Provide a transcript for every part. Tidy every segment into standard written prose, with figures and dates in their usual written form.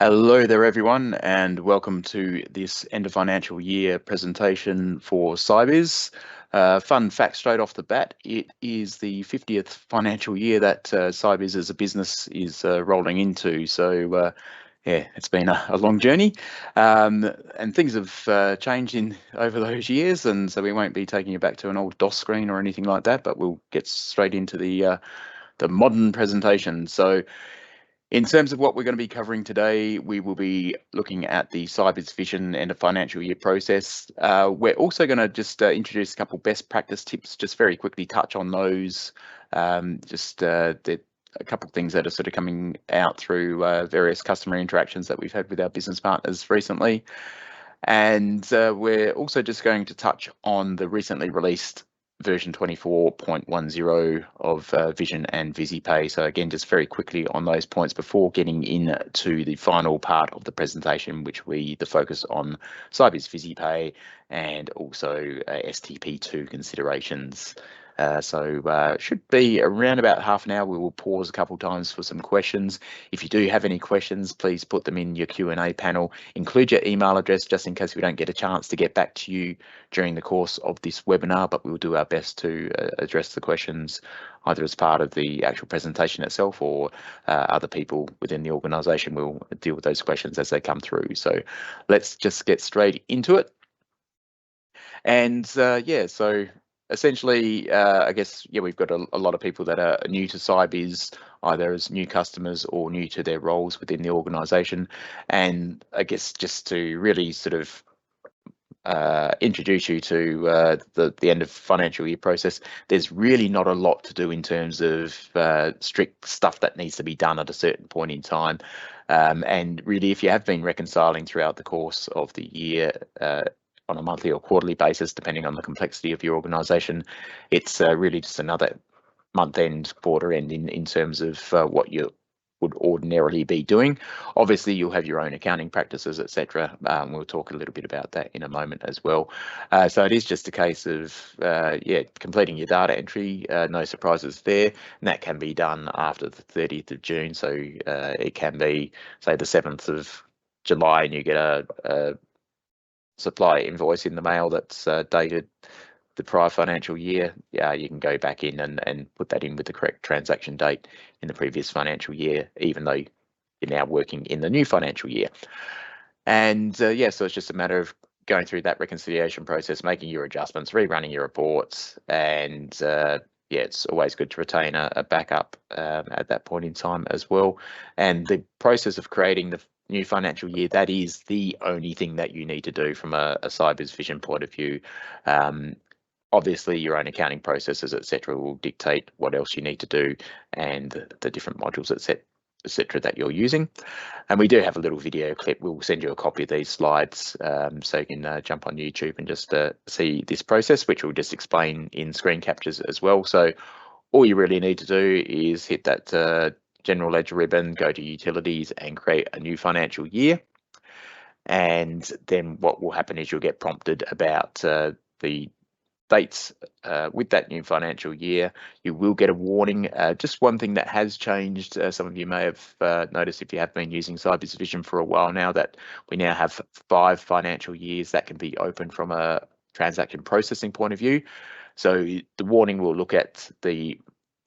Hello there, everyone, and welcome to this end of financial year presentation for Sybiz. Fun fact straight off the bat, it is the 50th financial year that Sybiz as a business is rolling into. So, yeah, it's been a long journey, and things have changed in over those years, and so we won't be taking you back to an old DOS screen or anything like that, but we'll get straight into the modern presentation. So, in terms of what we're going to be covering today, we will be looking at the Sybiz vision and a financial year process. We're also going to just introduce a couple best practice tips, just very quickly touch on those. A couple of things that are sort of coming out through various customer interactions that we've had with our business partners recently. And we're also just going to touch on the recently released version 24.10 of Vision and Visipay. So again, just very quickly on those points before getting into the final part of the presentation, which the focus on Sybiz Visipay and also STP2 considerations. Should be around about half an hour. We will pause a couple of times for some questions. If you do have any questions, please put them in your Q&A panel. Include your email address just in case we don't get a chance to get back to you during the course of this webinar, but we'll do our best to address the questions either as part of the actual presentation itself or other people within the organisation will deal with those questions as they come through. So let's just get straight into it. And yeah, so essentially, I guess, yeah, we've got a lot of people that are new to Sybiz, either as new customers or new to their roles within the organisation. And I guess just to really sort of introduce you to the end of financial year process, there's really not a lot to do in terms of strict stuff that needs to be done at a certain point in time. And really, if you have been reconciling throughout the course of the year, on a monthly or quarterly basis, depending on the complexity of your organisation, it's really just another month end, quarter end in terms of what you would ordinarily be doing. Obviously, you'll have your own accounting practices, etc. We'll talk a little bit about that in a moment as well. So it is just a case of completing your data entry, no surprises there, and that can be done after the 30th of June. So it can be, say, the 7th of July, and you get a supply invoice in the mail that's dated the prior financial year. Yeah, you can go back in and put that in with the correct transaction date in the previous financial year, even though you're now working in the new financial year. And yeah, so it's just a matter of going through that reconciliation process, making your adjustments, rerunning your reports, and yeah, it's always good to retain a backup at that point in time as well. And the process of creating the new financial year, that is the only thing that you need to do from a Sybiz vision point of view. Obviously, your own accounting processes, etc., will dictate what else you need to do and the different modules, etc., that you're using. And we do have a little video clip. We'll send you a copy of these slides so you can jump on YouTube and just see this process, which will just explain in screen captures as well. So all you really need to do is hit that general ledger ribbon, go to utilities and create a new financial year. And then what will happen is you'll get prompted about the dates with that new financial year. You will get a warning. Just one thing that has changed, some of you may have noticed if you have been using Sybiz Vision for a while now, that we now have 5 financial years that can be open from a transaction processing point of view. So the warning will look at the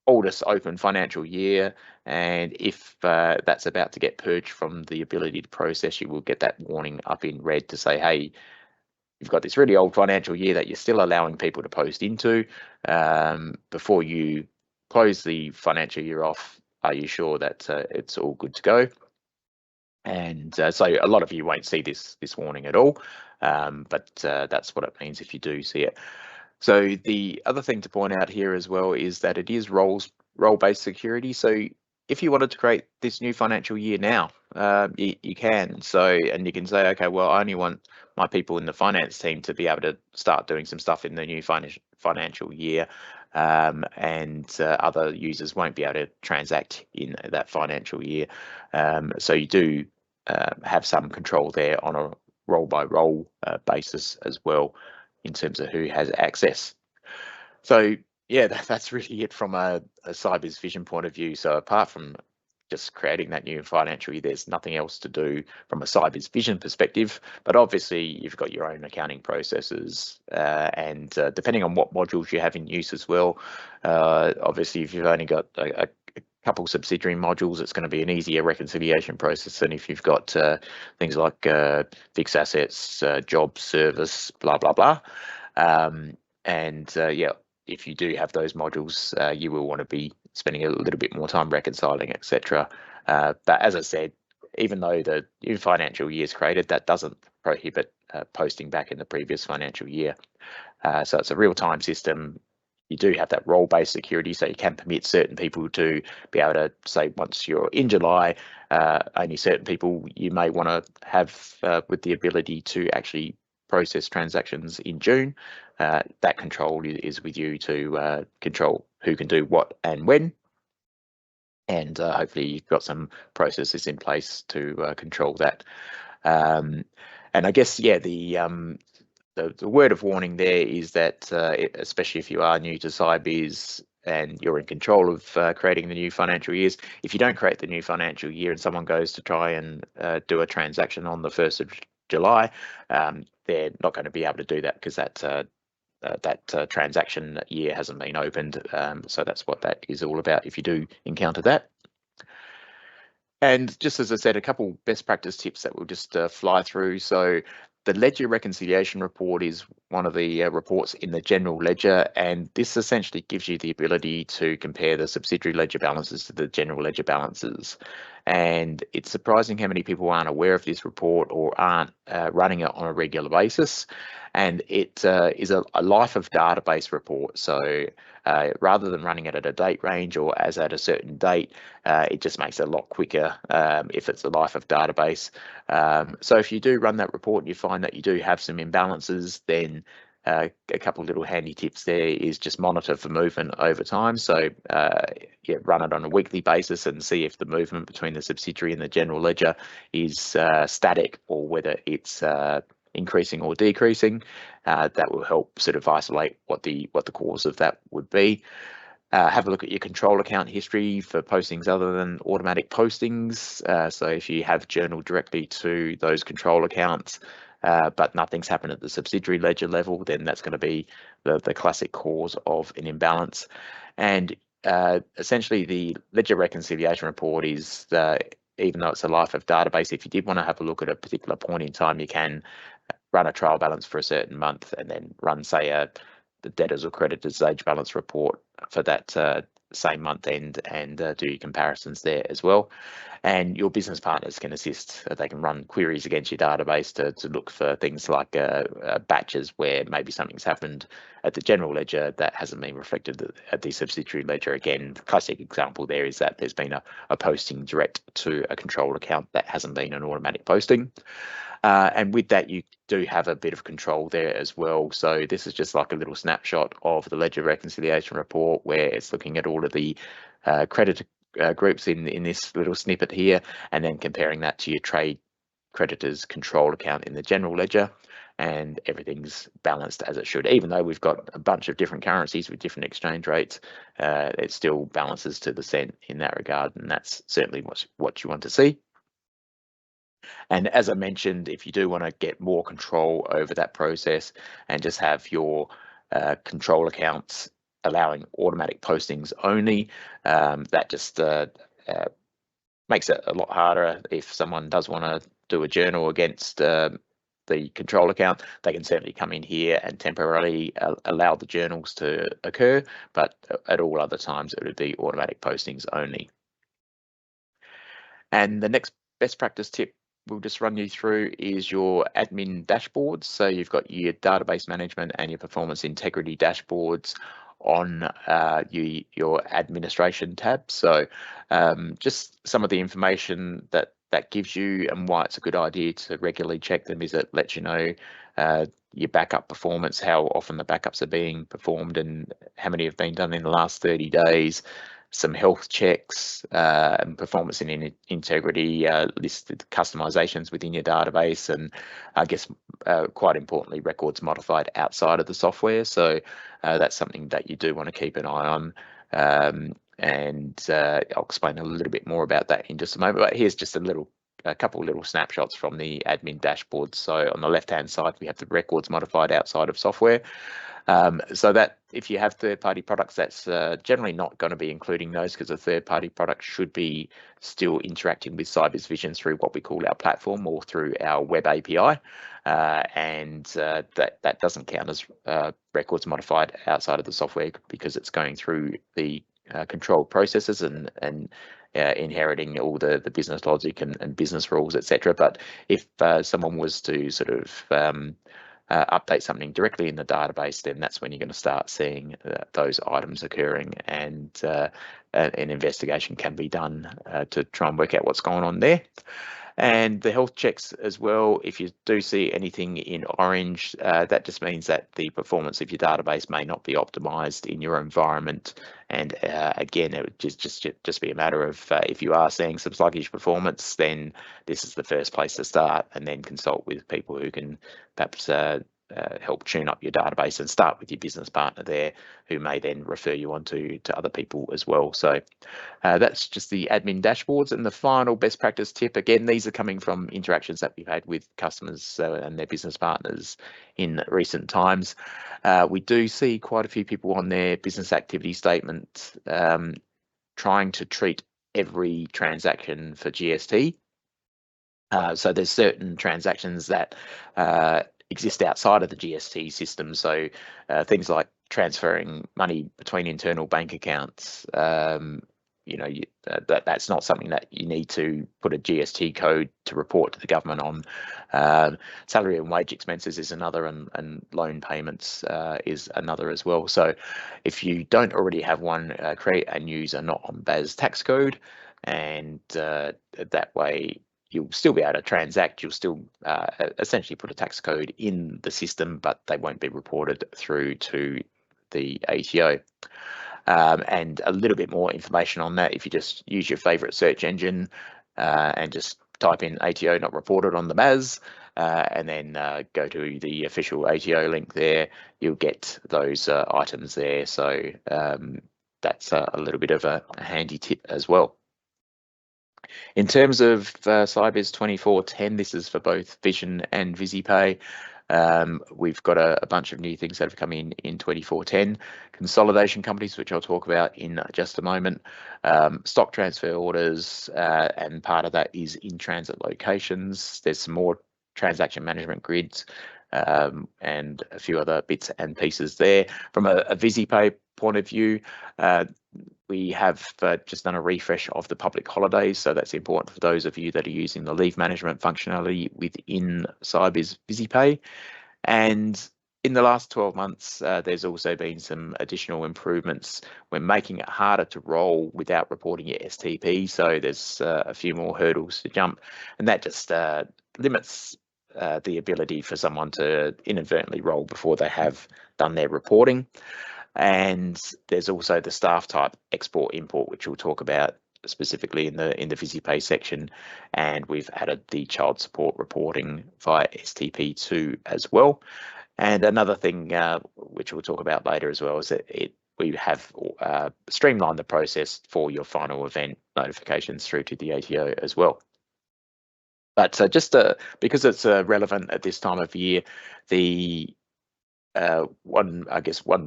oldest open financial year, and if that's about to get purged from the ability to process, you will get that warning up in red to say, hey, you've got this really old financial year that you're still allowing people to post into. Before you close the financial year off, are you sure that it's all good to go? And so a lot of you won't see this warning at all, but that's what it means if you do see it. So the other thing to point out here as well is that it is role-based security. So if you wanted to create this new financial year now, you can. So, and you can say, okay, well, I only want my people in the finance team to be able to start doing some stuff in the new financial year, and other users won't be able to transact in that financial year. So you do have some control there on a role-by-role basis as well, in terms of who has access. So yeah, that's really it from a Sybiz Vision point of view. So apart from just creating that new financial year. There's nothing else to do from a Sybiz vision perspective, but obviously you've got your own accounting processes, and depending on what modules you have in use as well. Obviously, if you've only got a couple subsidiary modules, it's going to be an easier reconciliation process than if you've got things like fixed assets, job, service, blah blah blah. Yeah, if you do have those modules, you will want to be spending a little bit more time reconciling, etc. But as I said, even though the new financial year is created, that doesn't prohibit posting back in the previous financial year. So it's a real-time system. You do have that role-based security, so you can permit certain people to be able to say, once you're in July, only certain people you may want to have with the ability to actually process transactions in June. That control is with you to control who can do what and when. And hopefully you've got some processes in place to control that. And I guess, yeah, the word of warning there is that, especially if you are new to Sybiz and you're in control of creating the new financial years, if you don't create the new financial year and someone goes to try and do a transaction on the 1st of July, they're not going to be able to do that because that transaction year hasn't been opened. So that's what that is all about if you do encounter that. And just as I said, a couple best practice tips that we'll just fly through. So the ledger reconciliation report is one of the reports in the general ledger, and this essentially gives you the ability to compare the subsidiary ledger balances to the general ledger balances. And it's surprising how many people aren't aware of this report or aren't running it on a regular basis. And it is a life of database report. So rather than running it at a date range or as at a certain date, it just makes it a lot quicker if it's a life of database. So if you do run that report and you find that you do have some imbalances, then a couple of little handy tips there is just monitor for movement over time. So yeah, run it on a weekly basis and see if the movement between the subsidiary and the general ledger is static or whether it's increasing or decreasing. That will help sort of isolate what the cause of that would be. Have a look at your control account history for postings other than automatic postings. So if you have journaled directly to those control accounts, but nothing's happened at the subsidiary ledger level, then that's going to be the classic cause of an imbalance. And essentially the ledger reconciliation report is, even though it's a life of database, if you did want to have a look at a particular point in time, you can run a trial balance for a certain month and then run, say, the debtors or creditors age balance report for that same month end and do your comparisons there as well. And your business partners can assist. They can run queries against your database to look for things like batches where maybe something's happened at the general ledger that hasn't been reflected at the subsidiary ledger. Again, the classic example there is that there's been a posting direct to a controlled account that hasn't been an automatic posting. And with that, you do have a bit of control there as well. So this is just like a little snapshot of the ledger reconciliation report where it's looking at all of the creditor groups in this little snippet here, and then comparing that to your trade creditors control account in the general ledger, and everything's balanced as it should. Even though we've got a bunch of different currencies with different exchange rates, it still balances to the cent in that regard, and that's certainly what you want to see. And as I mentioned, if you do want to get more control over that process and just have your control accounts allowing automatic postings only, that just makes it a lot harder. If someone does want to do a journal against the control account, they can certainly come in here and temporarily allow the journals to occur, but at all other times it would be automatic postings only. And the next best practice tip we'll just run you through is your admin dashboards. So you've got your database management and your performance integrity dashboards on your administration tab. So just some of the information that gives you and why it's a good idea to regularly check them is it lets you know your backup performance, how often the backups are being performed and how many have been done in the last 30 days. Some health checks and performance and integrity, listed customizations within your database, and I guess quite importantly, records modified outside of the software. So that's something that you do want to keep an eye on. and I'll explain a little bit more about that in just a moment. But here's just a couple little snapshots from the admin dashboard. So on the left-hand side, we have the records modified outside of software. So that if you have third-party products, that's generally not going to be including those, because a third-party product should be still interacting with Sybiz Vision through what we call our platform or through our web API, and that doesn't count as records modified outside of the software, because it's going through the controlled processes and inheriting all the business logic and business rules, etc. But if someone was to sort of update something directly in the database, then that's when you're going to start seeing those items occurring, and an investigation can be done to try and work out what's going on there. And the health checks as well, if you do see anything in orange, that just means that the performance of your database may not be optimized in your environment. And again, it would just be a matter of if you are seeing some sluggish performance, then this is the first place to start, and then consult with people who can perhaps help tune up your database, and start with your business partner there, who may then refer you on to other people as well. So that's just the admin dashboards. And the final best practice tip, again, these are coming from interactions that we've had with customers and their business partners in recent times. We do see quite a few people on their business activity statement trying to treat every transaction for GST. So there's certain transactions that exist outside of the GST system. So things like transferring money between internal bank accounts, that's not something that you need to put a GST code to report to the government on. Salary and wage expenses is another, and loan payments is another as well. So if you don't already have one, create and use a not on BAS tax code, and that way you'll still be able to transact. You'll still essentially put a tax code in the system, but they won't be reported through to the ATO. And a little bit more information on that, if you just use your favorite search engine and just type in ATO not reported on the BAS, and then go to the official ATO link there, you'll get those items there. So that's a little bit of a handy tip as well. In terms of Sybiz 2410, this is for both Vision and Visipay. We've got a bunch of new things that have come in 2410. Consolidation companies, which I'll talk about in just a moment. Stock transfer orders, and part of that is in transit locations. There's some more transaction management grids, and a few other bits and pieces there. From a Visipay point of view, we have just done a refresh of the public holidays, so that's important for those of you that are using the leave management functionality within Sybiz Visipay. And in the last 12 months, there's also been some additional improvements. We're making it harder to roll without reporting your STP, so there's a few more hurdles to jump, and that just limits the ability for someone to inadvertently roll before they have done their reporting. And there's also the staff type export import, which we'll talk about specifically in the Visipay section. And we've added the child support reporting via STP2 as well. And another thing which we'll talk about later as well is that we have streamlined the process for your final event notifications through to the ATO as well. But just because it's relevant at this time of year, the one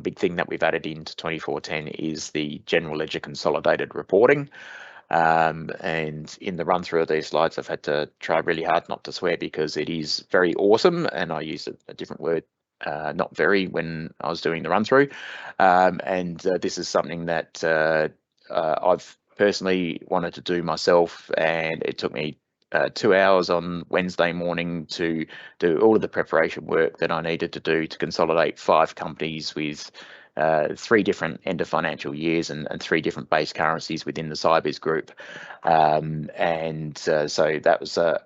big thing that we've added into 2410 is the general ledger consolidated reporting. And in the run through of these slides, I've had to try really hard not to swear, because it is very awesome, and I use a different word, not very, when I was doing the run through. And this is something that I've personally wanted to do myself, and it took me 2 hours on Wednesday morning to do all of the preparation work that I needed to do to consolidate 5 companies with 3 different end of financial years and 3 different base currencies within the Sybiz group. So that was a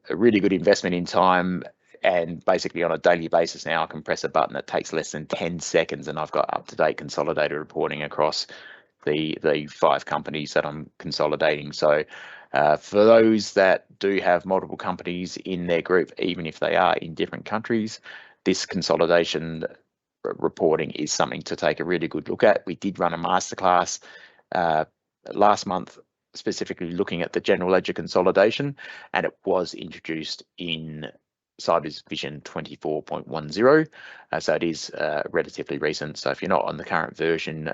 really good investment in time. And basically on a daily basis now, I can press a button that takes less than 10 seconds, and I've got up-to-date consolidated reporting across the 5 companies that I'm consolidating. So for those that do have multiple companies in their group, even if they are in different countries, this consolidation reporting is something to take a really good look at. We did run a masterclass last month, specifically looking at the general ledger consolidation, and it was introduced in Sybiz Vision 24.10. So it is relatively recent. So if you're not on the current version,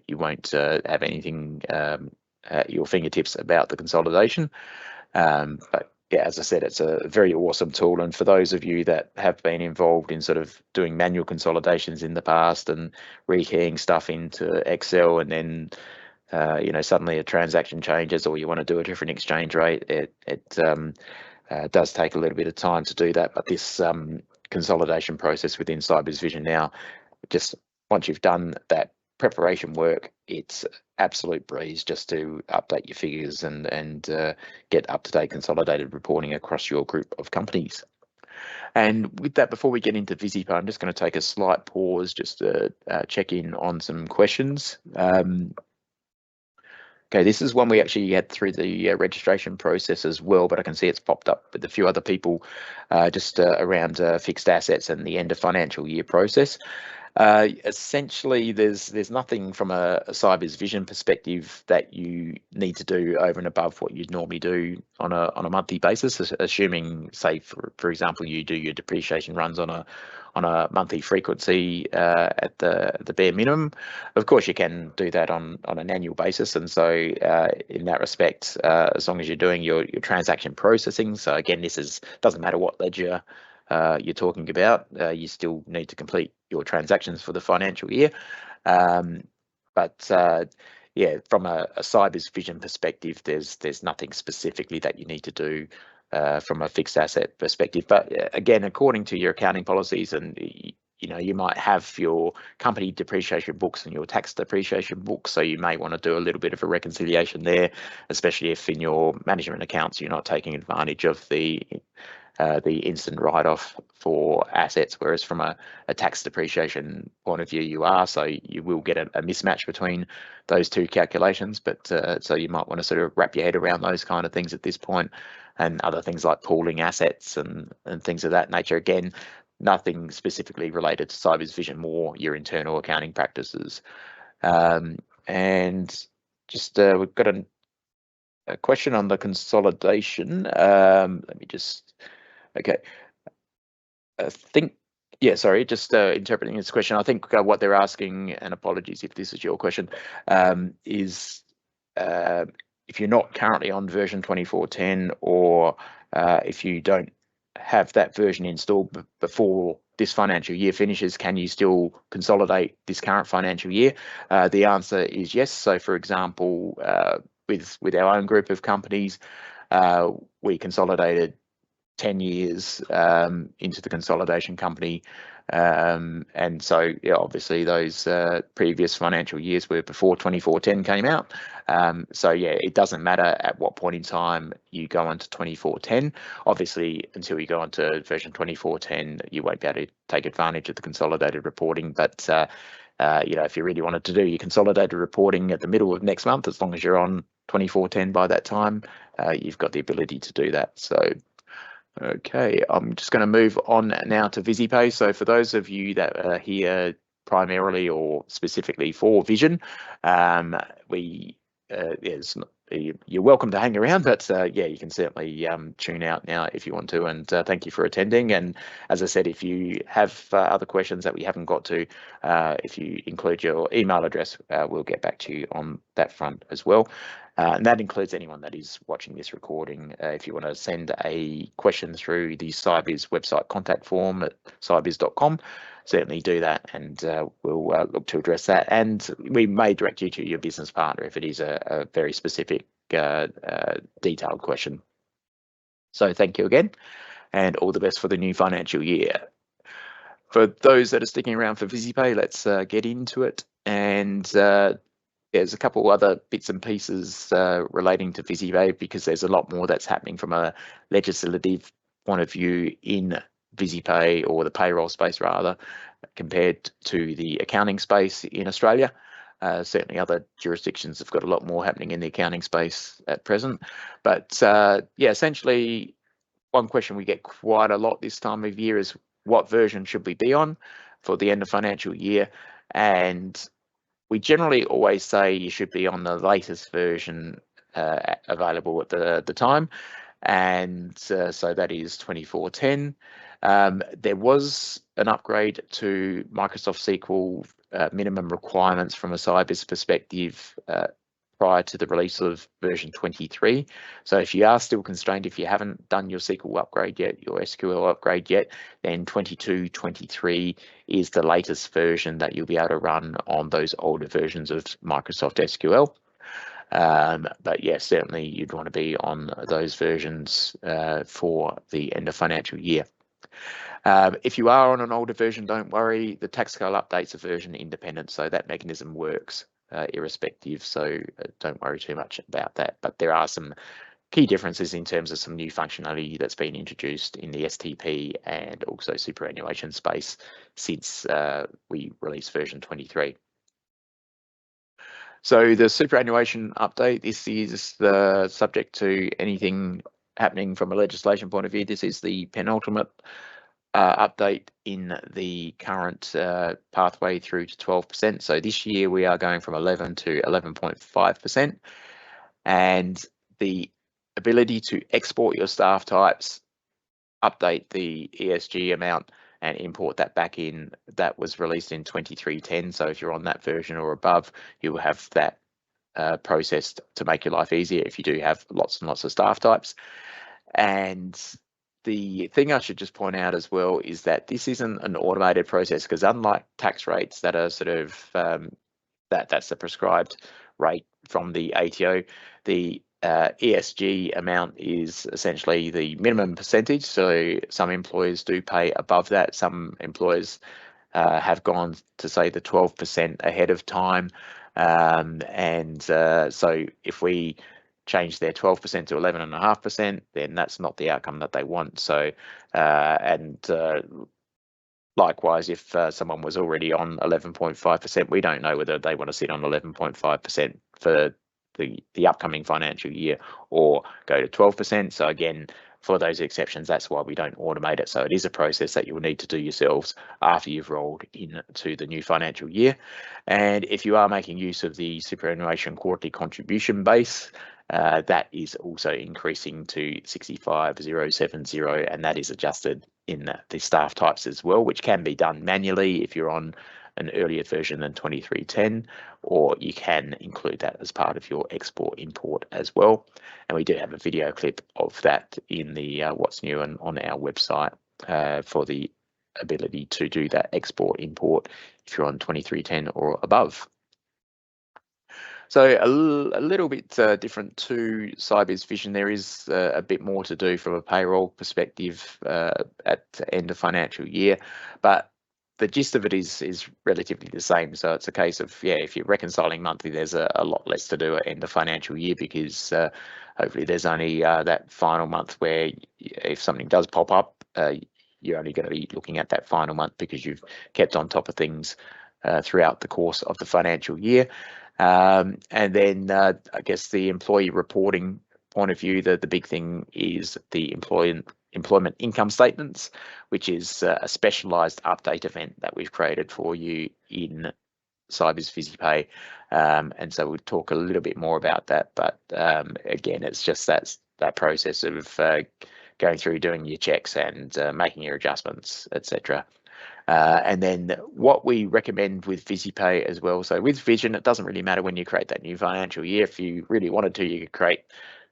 you won't have anything at your fingertips about the consolidation. But yeah, as I said, it's a very awesome tool. And for those of you that have been involved in sort of doing manual consolidations in the past and rekeying stuff into Excel, and then suddenly a transaction changes or you want to do a different exchange rate, it does take a little bit of time to do that. But this consolidation process within Sybiz Vision now, just once you've done that preparation work, it's absolute breeze just to update your figures and get up-to-date consolidated reporting across your group of companies. And with that, before we get into Visipay, I'm just going to take a slight pause just to check in on some questions. Okay, this is one we actually had through the registration process as well, but I can see it's popped up with a few other people just around fixed assets and the end of financial year process. Essentially, there's nothing from a Sybiz Vision perspective that you need to do over and above what you'd normally do on a monthly basis, assuming, say, for example, you do your depreciation runs on a monthly frequency at the bare minimum. Of course, you can do that on an annual basis, and so in that respect, as long as you're doing your transaction processing. So again, doesn't matter what ledger you're talking about, you still need to complete your transactions for the financial year. But yeah, from a Sybiz Vision perspective, there's nothing specifically that you need to do from a fixed asset perspective. But again, according to your accounting policies, and you might have your company depreciation books and your tax depreciation books, so you may want to do a little bit of a reconciliation there, especially if in your management accounts you're not taking advantage of the instant write-off for assets, whereas from a tax depreciation point of view you are, so you will get a mismatch between those two calculations. But so you might want to sort of wrap your head around those kind of things at this point, and other things like pooling assets and things of that nature. Again, nothing specifically related to Sybiz Vision, more your internal accounting practices. And just we've got a question on the consolidation. Let me just, okay. I think, yeah, sorry, just interpreting this question. I think what they're asking, and apologies if this is your question, is if you're not currently on version 24.10, or if you don't have that version installed before this financial year finishes, can you still consolidate this current financial year? The answer is yes. So for example, with our own group of companies, we consolidated 10 years into the consolidation company, and so yeah, obviously those previous financial years were before 24.10 came out. So yeah, it doesn't matter at what point in time you go onto 24.10. Obviously, until you go onto version 24.10, you won't be able to take advantage of the consolidated reporting. But if you really wanted to do your consolidated reporting at the middle of next month, as long as you're on 24.10 by that time, you've got the ability to do that. So okay, I'm just going to move on now to Visipay. So for those of you that are here primarily or specifically for Vision, you're welcome to hang around, but yeah, you can certainly tune out now if you want to. And thank you for attending. And as I said, if you have other questions that we haven't got to, if you include your email address, we'll get back to you on that front as well. And that includes anyone that is watching this recording. If you want to send a question through the Sybiz website contact form at sybiz.com, certainly do that, and we'll look to address that. And we may direct you to your business partner if it is a very specific, detailed question. So thank you again, and all the best for the new financial year. For those that are sticking around for Visipay, let's get into it. And there's a couple other bits and pieces relating to Visipay, because there's a lot more that's happening from a legislative point of view in Visipay, or the payroll space rather, compared to the accounting space in Australia. Certainly other jurisdictions have got a lot more happening in the accounting space at present. But yeah, essentially one question we get quite a lot this time of year is, what version should we be on for the end of financial year? And we generally always say you should be on the latest version available at the time, and so that is 24.10. There was an upgrade to Microsoft SQL minimum requirements from a Sybiz perspective prior to the release of version 23. So if you are still constrained, if you haven't done your SQL upgrade yet, your SQL upgrade yet, then 22.23 is the latest version that you'll be able to run on those older versions of Microsoft SQL. But yeah, certainly you'd want to be on those versions for the end of financial year. If you are on an older version, don't worry, the tax scale updates are version independent, so that mechanism works irrespective, so don't worry too much about that. But there are some key differences in terms of some new functionality that's been introduced in the STP and also superannuation space since we released version 23. So the superannuation update, this is subject to anything happening from a legislation point of view. This is the penultimate update in the current pathway through to 12%. So this year we are going from 11 to 11.5%, and the ability to export your staff types, update the ESG amount and import that back in, that was released in 23.10. So if you're on that version or above, you will have that processed to make your life easier if you do have lots and lots of staff types. And the thing I should just point out as well is that this isn't an automated process, because unlike tax rates that are sort of that's the prescribed rate from the ATO, the ESG amount is essentially the minimum percentage. So some employers do pay above that. Some employers have gone to say the 12% ahead of time. So if we change their 12% to 11.5%, then that's not the outcome that they want. So, likewise, if someone was already on 11.5%, we don't know whether they want to sit on 11.5% for the upcoming financial year or go to 12%. So again, for those exceptions, that's why we don't automate it. So it is a process that you'll need to do yourselves after you've rolled into the new financial year. And if you are making use of the superannuation quarterly contribution base, that is also increasing to 65,070, and that is adjusted in the staff types as well, which can be done manually if you're on an earlier version than 23.10, or you can include that as part of your export import as well. And we do have a video clip of that in the What's New and on our website for the ability to do that export import if you're on 23.10 or above. So a little bit different to Sybiz Vision. There is a bit more to do from a payroll perspective at the end of financial year, but the gist of it is relatively the same. So it's a case of, yeah, if you're reconciling monthly, there's a lot less to do at end of financial year, because hopefully there's only that final month where if something does pop up, you're only going to be looking at that final month because you've kept on top of things throughout the course of the financial year. And then I guess the employee reporting point of view, the big thing is the employment income statements, which is a specialized update event that we've created for you in Sybiz Visipay. And so we'll talk a little bit more about that. But again, it's just that process of going through, doing your checks and making your adjustments, etc. And then what we recommend with Visipay as well. So with Vision, it doesn't really matter when you create that new financial year. If you really wanted to, you could create,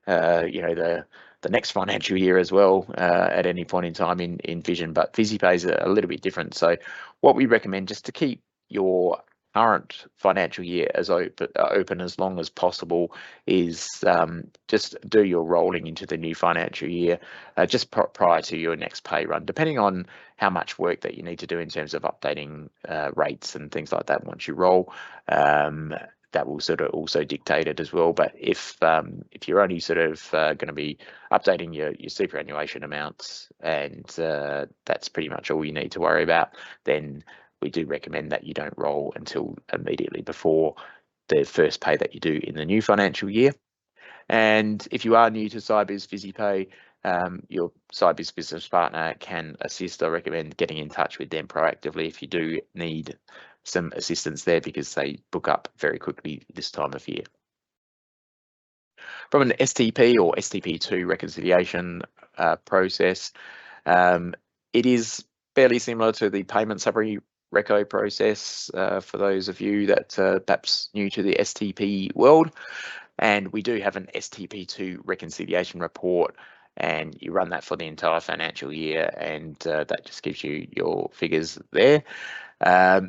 the next financial year as well at any point in time in Vision. But Visipay is a little bit different. So what we recommend, just to keep your current financial year as open as long as possible, is just do your rolling into the new financial year just prior to your next pay run, depending on how much work that you need to do in terms of updating rates and things like that once you roll. That will sort of also dictate it as well. But if you're only sort of going to be updating your superannuation amounts, and that's pretty much all you need to worry about, then we do recommend that you don't roll until immediately before the first pay that you do in the new financial year. And if you are new to Sybiz Visipay, your Sybiz business partner can assist. I recommend getting in touch with them proactively if you do need some assistance there because they book up very quickly this time of year. From an STP or STP2 reconciliation process, it is fairly similar to the payment summary reco process for those of you that perhaps new to the STP world. And we do have an STP2 reconciliation report, and you run that for the entire financial year, and that just gives you your figures there. Yeah,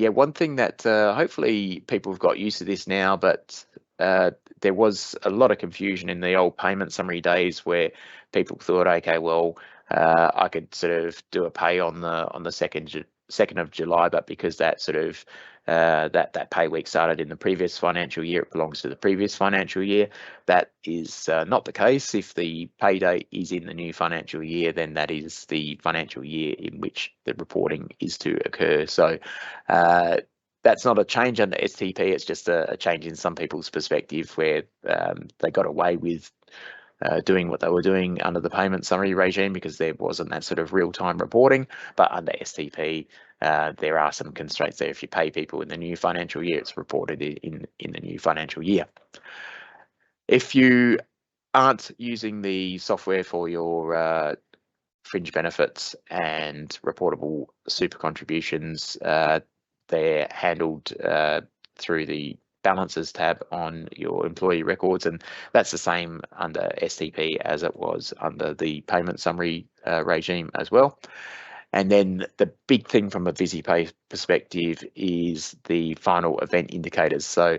one thing that hopefully people have got used to this now, but there was a lot of confusion in the old payment summary days where people thought, okay, well, I could sort of do a pay on the 2nd of July, but because that sort of that pay week started in the previous financial year, it belongs to the previous financial year. That is not the case. If the pay date is in the new financial year, then that is the financial year in which the reporting is to occur. So that's not a change under STP, it's just a change in some people's perspective where they got away with doing what they were doing under the payment summary regime because there wasn't that sort of real-time reporting. But under STP, there are some constraints there. If you pay people in the new financial year, it's reported in the new financial year. If you aren't using the software for your fringe benefits and reportable super contributions, they're handled through the balances tab on your employee records, and that's the same under STP as it was under the payment summary regime as well. And then the big thing from a Visipay perspective is the final event indicators. So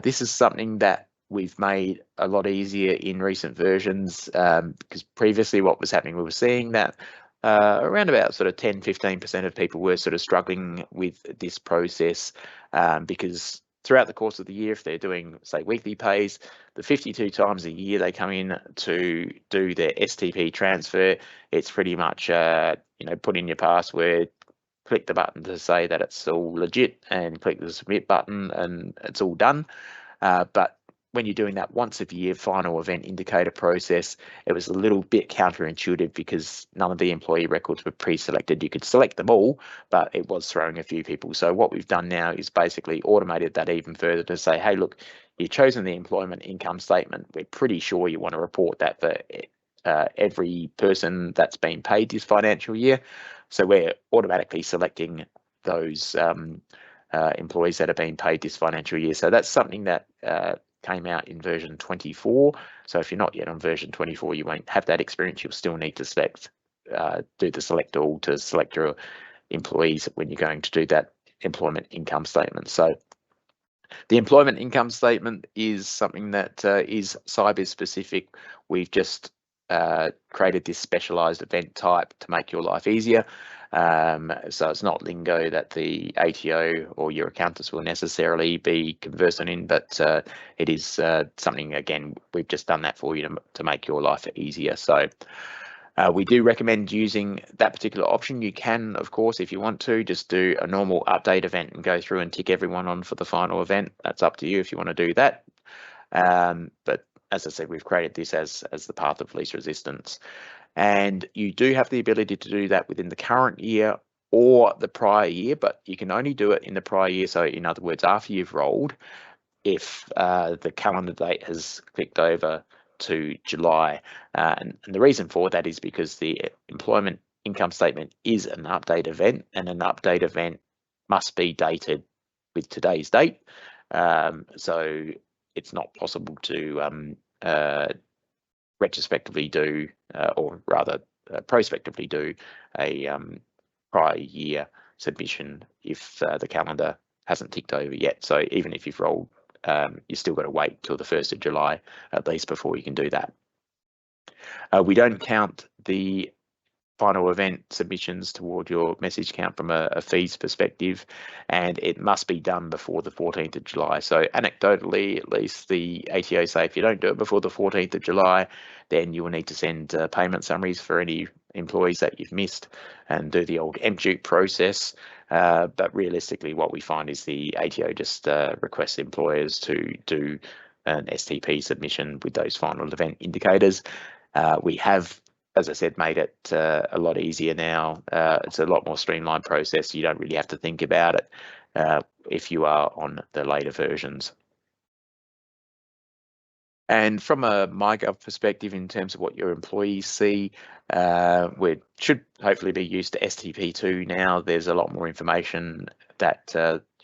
this is something that we've made a lot easier in recent versions because previously what was happening, we were seeing that around about sort of 10-15% of people were sort of struggling with this process because throughout the course of the year, if they're doing, say, weekly pays, the 52 times a year they come in to do their STP transfer, it's pretty much, put in your password, click the button to say that it's all legit, and click the submit button, and it's all done. But when you're doing that once a year final event indicator process, it was a little bit counterintuitive because none of the employee records were pre-selected. You could select them all, but it was throwing a few people. So what we've done now is basically automated that even further to say, hey, look, you've chosen the employment income statement. We're pretty sure you want to report that for every person that's been paid this financial year. So we're automatically selecting those employees that have been paid this financial year. So that's something that came out in version 24. So if you're not yet on version 24, you won't have that experience. You'll still need to select, do the select all to select your employees when you're going to do that employment income statement. So the employment income statement is something that is Sybiz specific. We've just created this specialized event type to make your life easier. So it's not lingo that the ATO or your accountants will necessarily be conversant in, but it is something, again, we've just done that for you to make your life easier. So we do recommend using that particular option. You can, of course, if you want to, just do a normal update event and go through and tick everyone on for the final event. That's up to you if you want to do that. But as I said, we've created this as the path of least resistance. And you do have the ability to do that within the current year or the prior year, but you can only do it in the prior year. So in other words, after you've rolled, if the calendar date has clicked over to July. And the reason for that is because the employment income statement is an update event, and an update event must be dated with today's date. So it's not possible to retrospectively do, or rather prospectively do, a prior year submission if the calendar hasn't ticked over yet. So even if you've rolled, you've still got to wait till the 1st of July at least before you can do that. We don't count the final event submissions toward your message count from a fees perspective, and it must be done before the 14th of July. So anecdotally, at least the ATO say if you don't do it before the 14th of July, then you will need to send payment summaries for any employees that you've missed and do the old MDUKE process. But realistically, what we find is the ATO just requests employers to do an STP submission with those final event indicators. We have as I said, made it a lot easier now. It's a lot more streamlined process. You don't really have to think about it if you are on the later versions. And from a MyGov perspective, in terms of what your employees see, we should hopefully be used to STP2 now. There's a lot more information that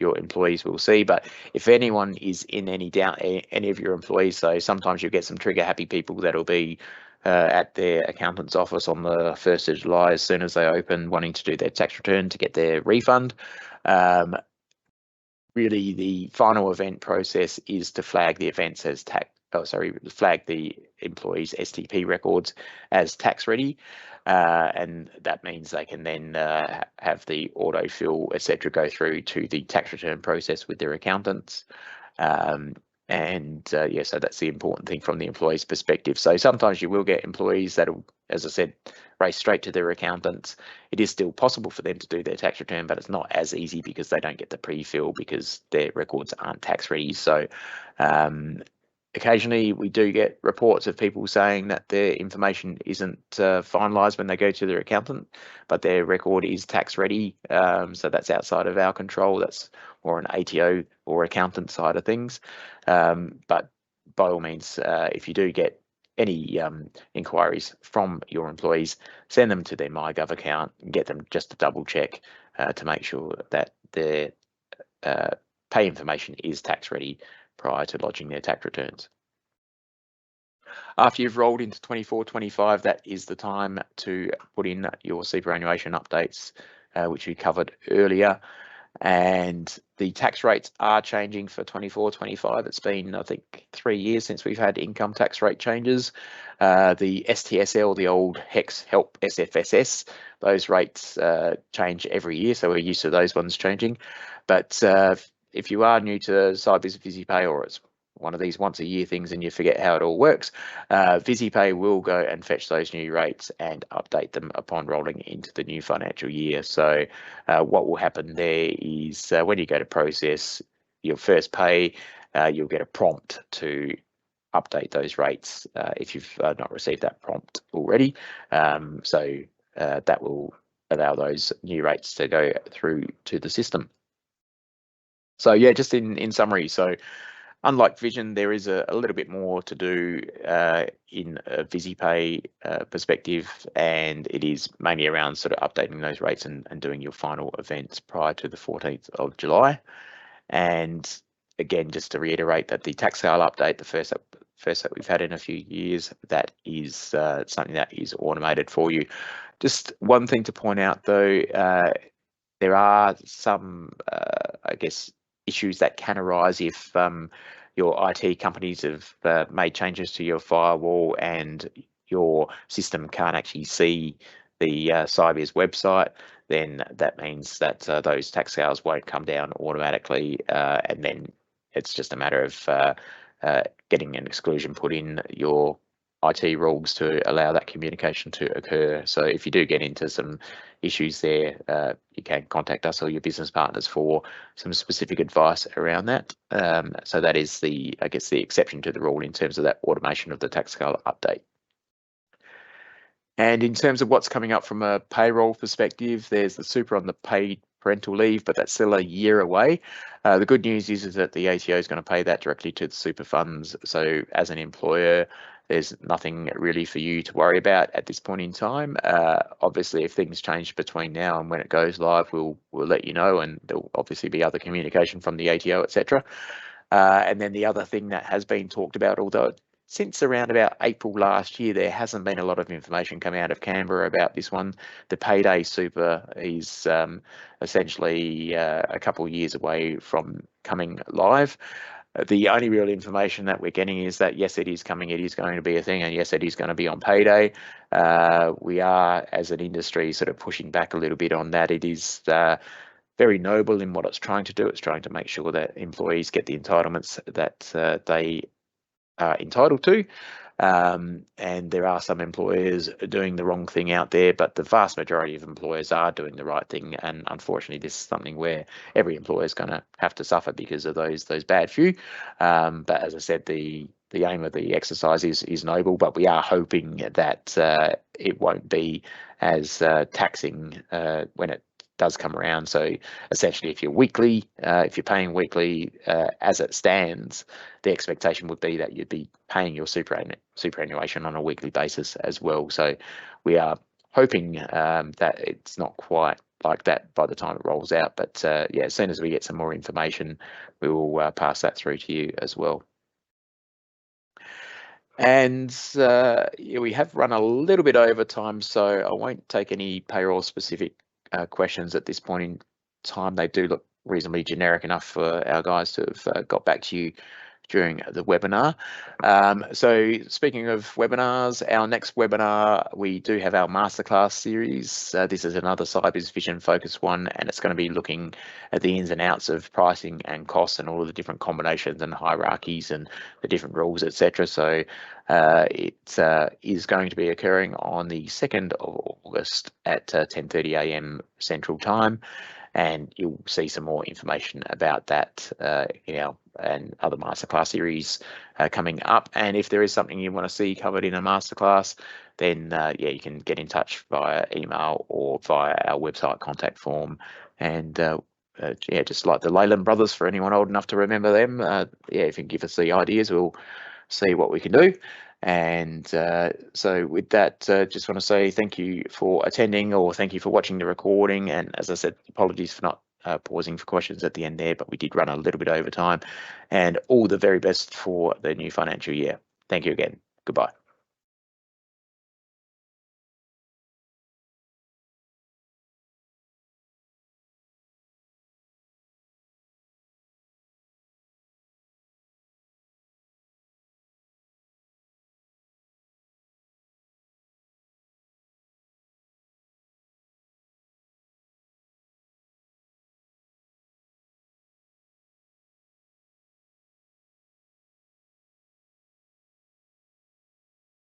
your employees will see. But if anyone is in any doubt, any of your employees, so sometimes you get some trigger happy people that'll be at their accountant's office on the 1st of July as soon as they open, wanting to do their tax return to get their refund. Really, the final event process is to flag the events as flag the employees' STP records as tax ready, and that means they can then have the autofill, etc., go through to the tax return process with their accountants. Yeah, so that's the important thing from the employee's perspective. So sometimes you will get employees that'll, as I said, race straight to their accountants. It is still possible for them to do their tax return, but it's not as easy because they don't get the pre-fill because their records aren't tax ready. So occasionally we do get reports of people saying that their information isn't finalised when they go to their accountant, but their record is tax ready. So that's outside of our control. That's more an ATO or accountant side of things. But by all means, if you do get any inquiries from your employees, send them to their MyGov account and get them just to double check to make sure that their pay information is tax ready prior to lodging their tax returns. After you've rolled into 24-25, that is the time to put in your superannuation updates, which we covered earlier. And the tax rates are changing for 24-25. It's been, I think, 3 years since we've had income tax rate changes. The STSL, the old HEX Help SFSS, those rates change every year, so we're used to those ones changing. But if you are new to Sybiz Visipay, or it's one of these once a year things and you forget how it all works, Visipay will go and fetch those new rates and update them upon rolling into the new financial year. So what will happen there is when you go to process your first pay, you'll get a prompt to update those rates if you've not received that prompt already. So that will allow those new rates to go through to the system. So yeah, just in summary, so unlike Vision, there is a little bit more to do in a Visipay perspective, and it is mainly around sort of updating those rates and doing your final events prior to the 14th of July. And again, just to reiterate that the tax scale update, the first that we've had in a few years, that is something that is automated for you. Just one thing to point out though, there are some, I guess, issues that can arise if your IT companies have made changes to your firewall and your system can't actually see the Sybiz website. Then that means that those tax scales won't come down automatically, and then it's just a matter of getting an exclusion put in your IT rules to allow that communication to occur. So if you do get into some issues there, you can contact us or your business partners for some specific advice around that. So that is I guess the exception to the rule in terms of that automation of the tax scale update. And in terms of what's coming up from a payroll perspective, there's the super on the paid parental leave, but that's still a year away. The good news is that the ATO is going to pay that directly to the super funds. So as an employer, there's nothing really for you to worry about at this point in time. Obviously, if things change between now and when it goes live, we'll let you know, and there'll obviously be other communication from the ATO, etc. And then the other thing that has been talked about, although since around about April last year, there hasn't been a lot of information come out of Canberra about this one. The payday super is essentially a couple of years away from coming live. The only real information that we're getting is that, yes, it is coming, it is going to be a thing, and yes, it is going to be on payday. We are, as an industry, sort of pushing back a little bit on that. It is very noble in what it's trying to do. It's trying to make sure that employees get the entitlements that they are entitled to. And there are some employers doing the wrong thing out there, but the vast majority of employers are doing the right thing. And unfortunately, this is something where every employer is going to have to suffer because of those bad few. But as I said, the aim of the exercise is noble, but we are hoping that it won't be as taxing when it does come around. So essentially, if you're paying weekly as it stands, the expectation would be that you'd be paying your superannuation on a weekly basis as well. So we are hoping that it's not quite like that by the time it rolls out. But yeah, as soon as we get some more information, we will pass that through to you as well. And yeah, we have run a little bit over time, so I won't take any payroll specific questions at this point in time. They do look reasonably generic enough for our guys to have got back to you during the webinar. So speaking of webinars, our next webinar, we do have our masterclass series. This is another Sybiz vision focused one, and it's going to be looking at the ins and outs of pricing and costs and all of the different combinations and hierarchies and the different rules, etc. So it is going to be occurring on the 2nd of August at 10:30 a.m. Central Time. And you'll see some more information about that in our and other masterclass series coming up. And if there is something you want to see covered in a masterclass, then yeah, you can get in touch via email or via our website contact form. And yeah, just like the Leyland brothers, for anyone old enough to remember them, yeah, if you can give us the ideas, we'll see what we can do. And so with that, just want to say thank you for attending, or thank you for watching the recording. And as I said, apologies for not pausing for questions at the end there, but we did run a little bit over time. And all the very best for the new financial year. Thank you again. Goodbye.